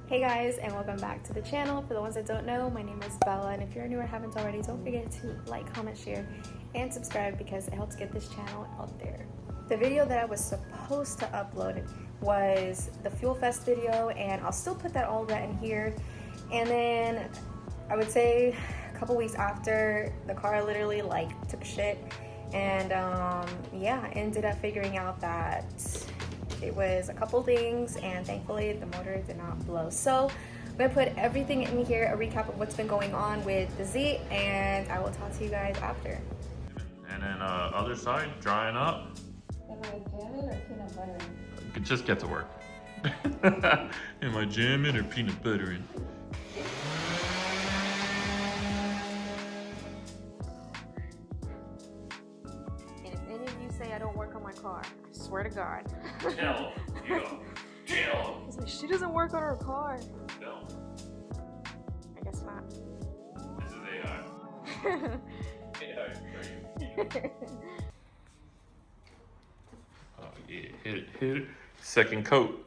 Hey guys, and welcome back to the channel. For the ones that don't know, my name is Bella, and if you're new or haven't already, don't forget to like, comment, share, and subscribe because it helps get this channel out there. The video that I was supposed to upload was the FuelFest video, and I'll still put that all that in here. And then I would say a couple weeks after, the car literally like took shit, and yeah, I ended up figuring out that it was a couple things, and thankfully the motor did not blow. So I'm gonna put everything in here, a recap of what's been going on with the Z, and I will talk to you guys after. And then other side, drying up. Am I jamming or peanut buttering? Just get to work. Am I jamming or peanut buttering? And if any of you say I don't work on my car, I swear to God. Tell you. Tell. He's like, she doesn't work on her car. No. I guess not. This is AI. AI for you. Oh yeah, hit it. Second coat.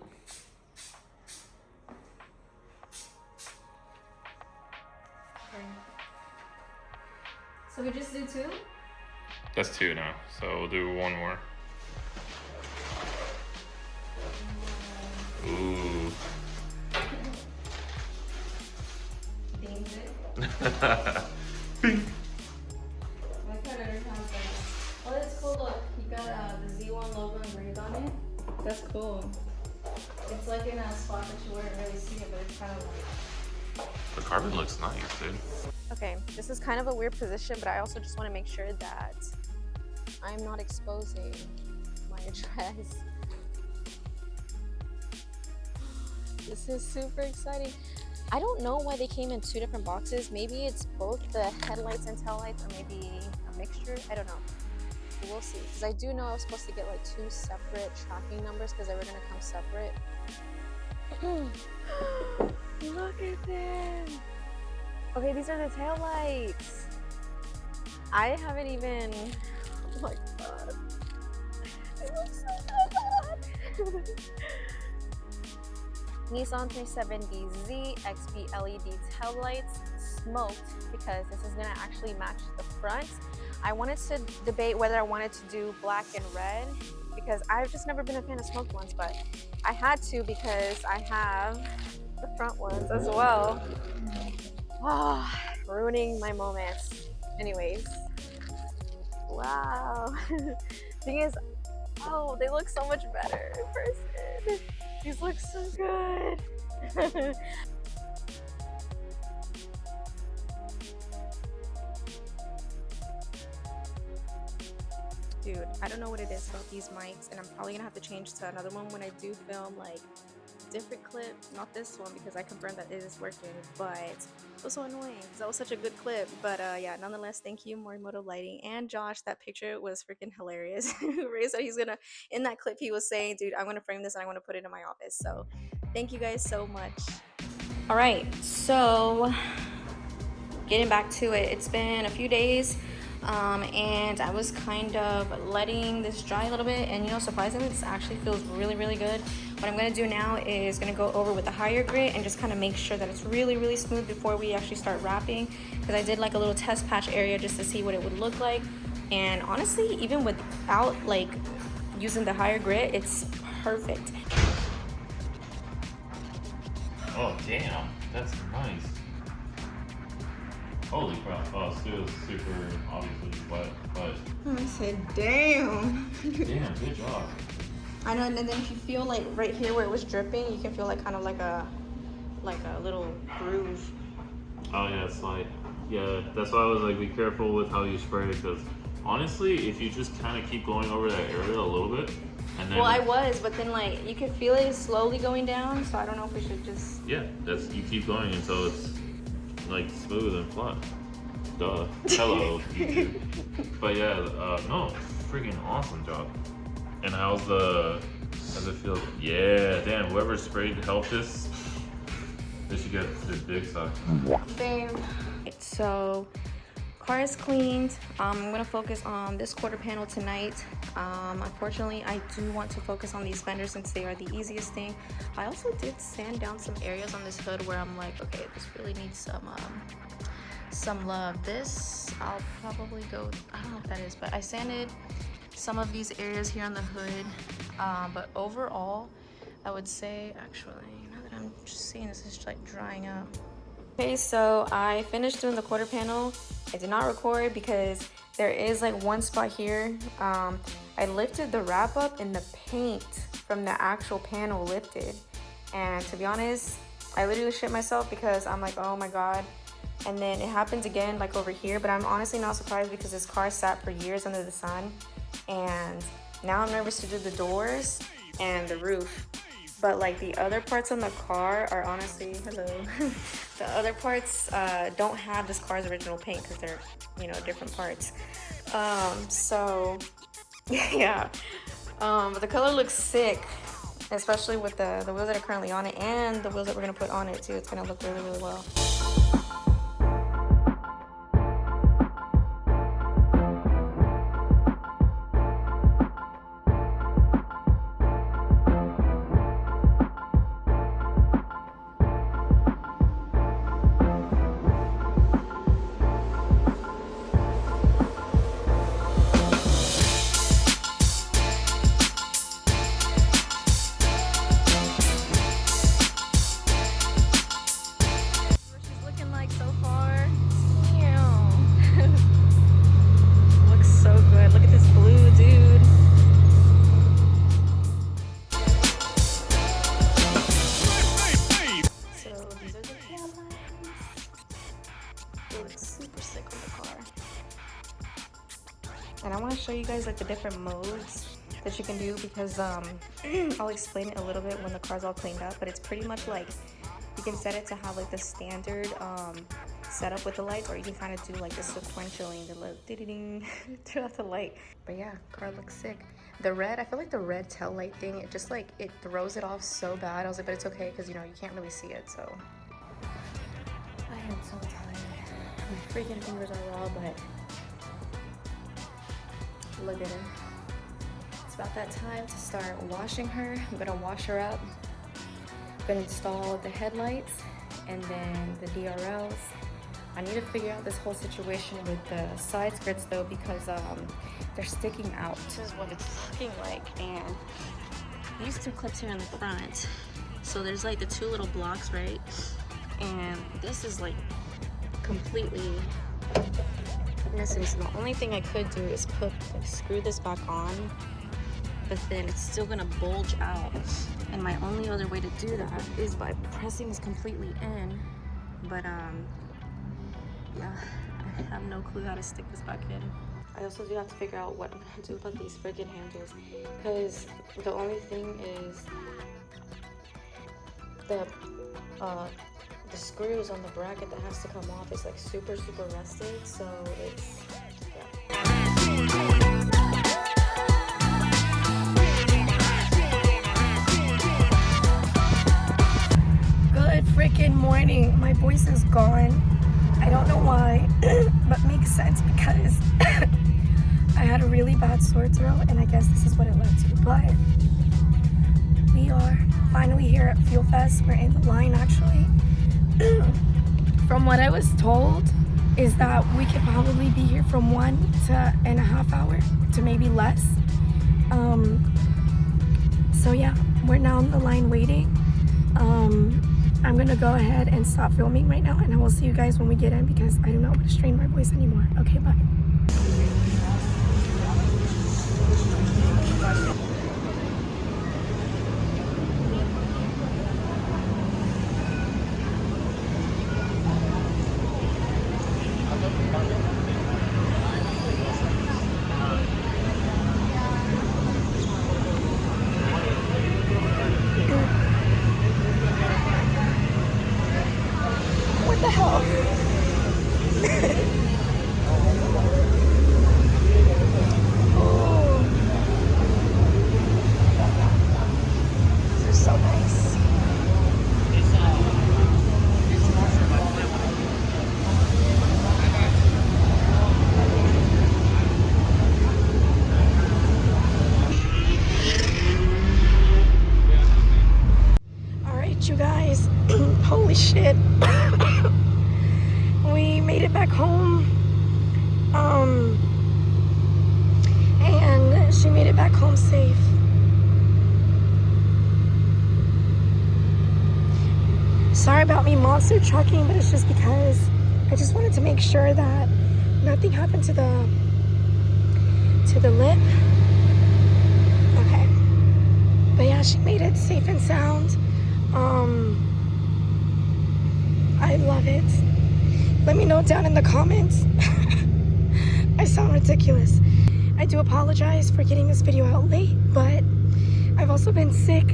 So we just do two? That's two now, so we'll do one more. Ooh. Beans it. Bing. My cutter has oh, that's cool. Look, he got the Z1 logo engraved on it. That's cool. It's like in a spot that you wouldn't really see it, but it's kind of like. The carbon looks nice, dude. Okay, this is kind of a weird position, but I also just want to make sure that I'm not exposing my address. This is super exciting. I don't know why they came in two different boxes. Maybe it's both the headlights and taillights, or maybe a mixture. I don't know. We'll see. Because I do know I was supposed to get like two separate tracking numbers because they were going to come separate. Look at them. Okay, these are the taillights. I haven't even. Oh my god. It looks so good. Nissan 370Z XP LED taillights, smoked, because this is gonna actually match the front. I wanted to debate whether I wanted to do black and red because I've just never been a fan of smoked ones, but I had to because I have the front ones as well. Oh, ruining my moments. Anyways, wow. Thing is, oh, they look so much better in person. These look so good. Dude, I don't know what it is about these mics, and I'm probably gonna have to change to another one when I do film like different clip, not this one because I confirmed that it is working, but it was so annoying because that was such a good clip. But yeah, nonetheless, thank you Morimoto Lighting and Josh. That picture was freaking hilarious. Ray said he's gonna, in that clip he was saying, dude, I'm gonna frame this and I'm gonna put it in my office. So thank you guys so much. All right, so getting back to it, it's been a few days. And I was kind of letting this dry a little bit, and you know, surprisingly, this actually feels really good. What I'm gonna do now is gonna go over with the higher grit and just kind of make sure that it's really smooth before we actually start wrapping, because I did like a little test patch area just to see what it would look like. And honestly, even without like using the higher grit, it's perfect. Oh damn, that's nice. Holy crap! Oh, still super obviously wet, but I said, damn. damn, good job. I know, and then if you feel like right here where it was dripping, you can feel like kind of like a little groove. Oh yeah, it's like, yeah, that's why I was like, be careful with how you spray, because honestly, if you just kind of keep going over that area a little bit, and then. Well, I was, but then like you could feel it slowly going down, so I don't know if we should just. Yeah, you keep going until it's like smooth and flat. Duh. Hello, YouTube. But yeah, no, freaking awesome job. And how's it feel? Yeah, damn, whoever sprayed to help this, they should get their dick sucked. Bam. So car is cleaned. I'm gonna focus on this quarter panel tonight. Unfortunately, I do want to focus on these fenders since they are the easiest thing. I also did sand down some areas on this hood where I'm like, okay, this really needs some love. This I'll probably go, I don't know what that is, but I sanded some of these areas here on the hood. But overall, I would say, actually, now that I'm just seeing this is like drying up. Okay, so I finished doing the quarter panel. I did not record because there is like one spot here. I lifted the wrap up and the paint from the actual panel lifted. And to be honest, I literally shit myself because I'm like, oh my God. And then it happens again like over here, but I'm honestly not surprised because this car sat for years under the sun. And now I'm nervous to do the doors and the roof. But like the other parts on the car are honestly, hello. The other parts don't have this car's original paint because they're, you know, different parts. So yeah, but the color looks sick, especially with the wheels that are currently on it and the wheels that we're gonna put on it too. It's gonna look really, really well. And I want to show you guys like the different modes that you can do because I'll explain it a little bit when the car's all cleaned up, but it's pretty much like you can set it to have like the standard setup with the lights, or you can kind of do like the sequentially, the little ding throughout the light. But yeah, car looks sick. The red, I feel like the red tail light thing, it just like, it throws it off so bad. I was like, but it's okay because you know, you can't really see it, so. I am so tired. My freaking fingers are raw, but look at her. It's about that time to start washing her. I'm gonna wash her up. I'm gonna install the headlights and then the DRLs. I need to figure out this whole situation with the side skirts though because they're sticking out. This is what it's looking like, and these two clips here in the front. So there's like the two little blocks, right? And this is like completely missing. So the only thing I could do is screw this back on, but then it's still gonna bulge out. And my only other way to do that is by pressing this completely in. But yeah, I have no clue how to stick this back in. I also do have to figure out what I'm gonna do about these friggin' handles, because the only thing is the screws on the bracket that has to come off is like super rusted, so it's, yeah. Good freaking morning. My voice is gone. I don't know why, but makes sense because I had a really bad sore throat, and I guess this is what it led to. But we are finally here at FuelFest. We're in the line actually. From what I was told is that we could probably be here from 1.5 hours to maybe less. So yeah, we're now in the line waiting. I'm gonna go ahead and stop filming right now, and I will see you guys when we get in because I do not want to strain my voice anymore. Okay, bye. What the hell? holy shit. We made it back home. And she made it back home safe. Sorry about me monster trucking, but it's just because I just wanted to make sure that nothing happened to the lip. Okay. But yeah, she made it safe and sound. I love it. Let me know down in the comments. I sound ridiculous. I do apologize for getting this video out late, but I've also been sick.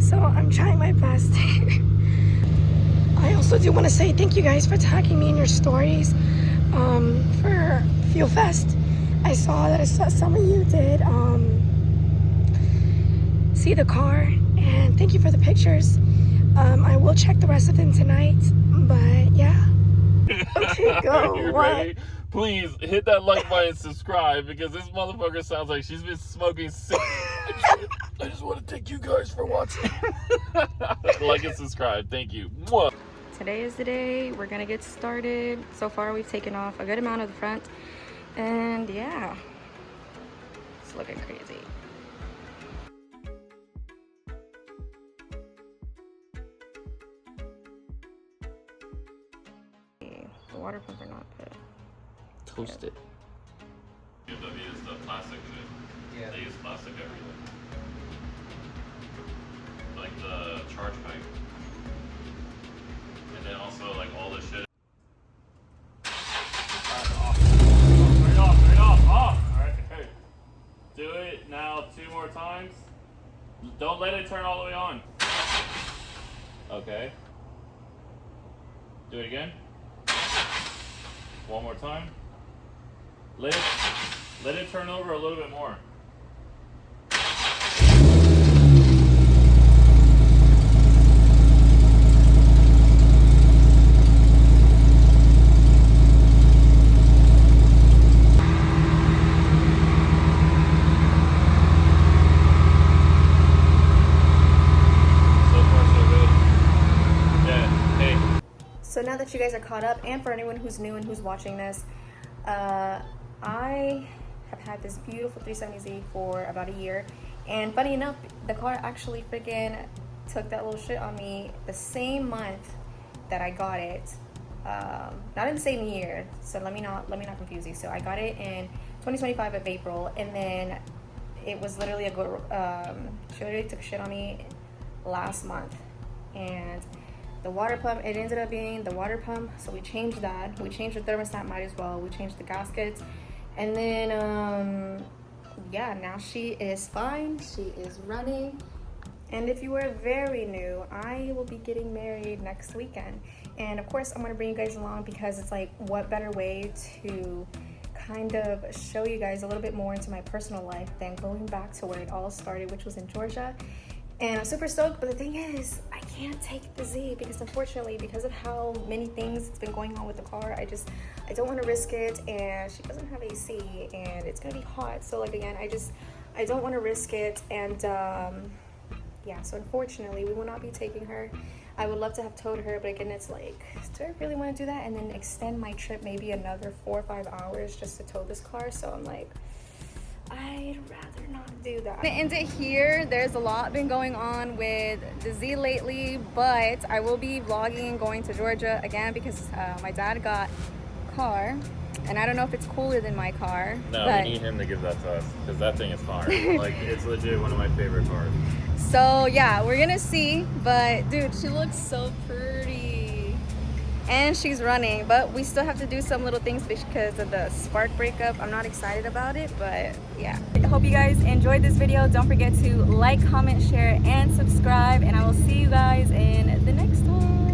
So I'm trying my best. I also do want to say thank you guys for tagging me in your stories for FuelFest. I saw that some of you did see the car, and thank you for the pictures. I will check the rest of them tonight, but yeah. Okay, go. You What? ready? Please hit that like button and subscribe, because this motherfucker sounds like she's been smoking sick. I just want to thank you guys for watching. Like and subscribe. Thank you. Mwah. Today is the day. We're gonna get started. So far we've taken off a good amount of the front, and yeah, it's looking crazy. The water pumps are not good. Toast it. BMW is the plastic shit. Yeah. They use plastic everything. Like the charge pipe. And then also like all the shit. Right off. Alright, hey. Do it now 2 more times. Don't let it turn all the way on. Okay. Do it again. 1 more time. Let it turn over a little bit more. So now that you guys are caught up, and for anyone who's new and who's watching this, I have had this beautiful 370Z for about a year, and funny enough, the car actually freaking took that little shit on me the same month that I got it. Not in the same year, so let me not confuse you. So I got it in 2025 of April, and then it was literally she literally took shit on me last month, and the water pump, it ended up being the water pump, so we changed that. We changed the thermostat, might as well. We changed the gaskets, and then yeah, now she is fine. She is running. And if you are very new, I will be getting married next weekend, and of course I'm going to bring you guys along, because it's like, what better way to kind of show you guys a little bit more into my personal life than going back to where it all started, which was in Georgia. And I'm super stoked, but the thing is, I can't take the Z, because unfortunately, because of how many things it's been going on with the car, I don't want to risk it, and she doesn't have AC, and it's gonna be hot. So like, again, I don't want to risk it, and yeah, so unfortunately, we will not be taking her. I would love to have towed her, but again, it's like, do I really want to do that and then extend my trip maybe another 4 or 5 hours just to tow this car? So I'm like, I'd rather not do that. I'm gonna end it here. There's a lot been going on with the Z lately, but I will be vlogging going to Georgia again, because my dad got a car, and I don't know if it's cooler than my car. No, but we need him to give that to us, because that thing is fire. Like, it's legit one of my favorite cars. So yeah, we're gonna see, but dude, she looks so pretty. And she's running, but we still have to do some little things because of the spark breakup. I'm not excited about it, but yeah. I hope you guys enjoyed this video. Don't forget to like, comment, share, and subscribe, and I will see you guys in the next one.